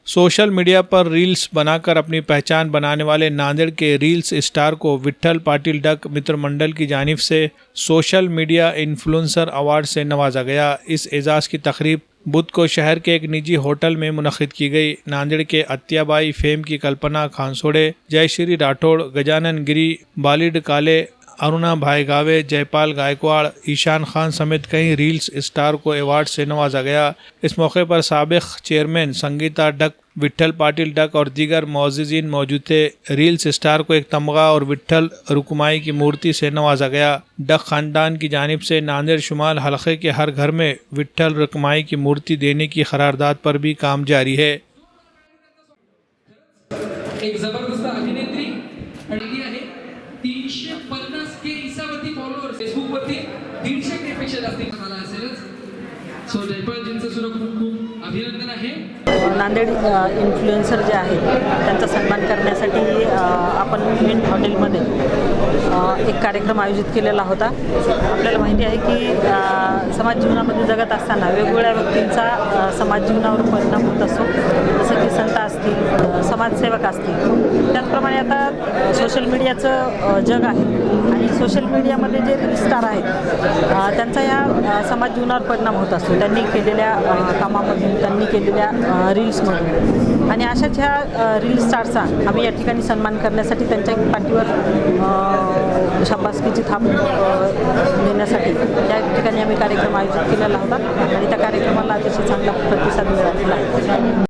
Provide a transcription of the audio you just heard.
Social media पर reels बनाकर अपनी पहचान बनाने वाले नांदेड़ के रील्स स्टार को विट्ठल पाटिल डक मित्र मंडल की जानिब से सोशल मीडिया इन्फ्लुएंसर अवार्ड से नवाजा गया। इस एजाज़ की तकरीब बुध को शहर के एक निजी होटल में मुनक़िद की गई। नांदेड़ के अत्याबाई फेम की कल्पना खानसोड़े, जयश्री राठौड़, गजानन गिरी, बालिड काले, अरुणा भाई गावे, जयपाल गायकवाड़, ईशान खान समेत कई रील्स स्टार को अवार्ड से नवाजा गया। इस मौके पर साबिक chairman Sangeeta duck, Vitthal Patil duck और दीगर मोअज़्ज़िज़ीन मौजूद थे। रील्स स्टार को एक तमगा और विट्ठल रुकमाई की मूर्ति से नवाजा गया। डक खानदान की जानिब से नांदेड़ शुमाल हलक़े के हर घर में विट्ठल रुकमाई की मूर्ति देने की करारदाद पर भी काम जारी है। एक जबरदस्त अभिनेत्री आणि आहे 350K इसावरती फॉलोअर्स फेसबुक वरती 150K पेक्षा जास्त झाला असेलच। सो जयपालजींचं सुद्धा खूप खूप अभिनंदन आहे। नांदेड इन्फ्लुएन्सर जे आहेत त्यांचा सन्मान करण्यासाठी आपण मिंट हॉटेलमध्ये एक कार्यक्रम आयोजित केलेला होता। आपल्याला माहिती आहे की समाज जीवनामध्ये जगत असताना वेगवेगळ्या व्यक्तींचा समाज जीवनावर परिणाम होत असतो, जसं की संत असतील, समाजसेवक असतील। त्याचप्रमाणे आता सोशल मीडियाचं जग आहे आणि सोशल मीडियामध्ये जे रील स्टार आहेत त्यांचा या समाज जीवनावर परिणाम होत असतो, त्यांनी केलेल्या कामामधून, त्यांनी केलेल्या रील्समधून। आणि अशाच ह्या रील स्टारचा आम्ही या ठिकाणी सन्मान करण्यासाठी त्यांच्या पाठीवर शाबासकीची थाप देण्यासाठी त्या ठिकाणी आम्ही कार्यक्रम आयोजित केलेला होता आणि त्या कार्यक्रमाला अतिशय चांगला प्रतिसाद मिळाला।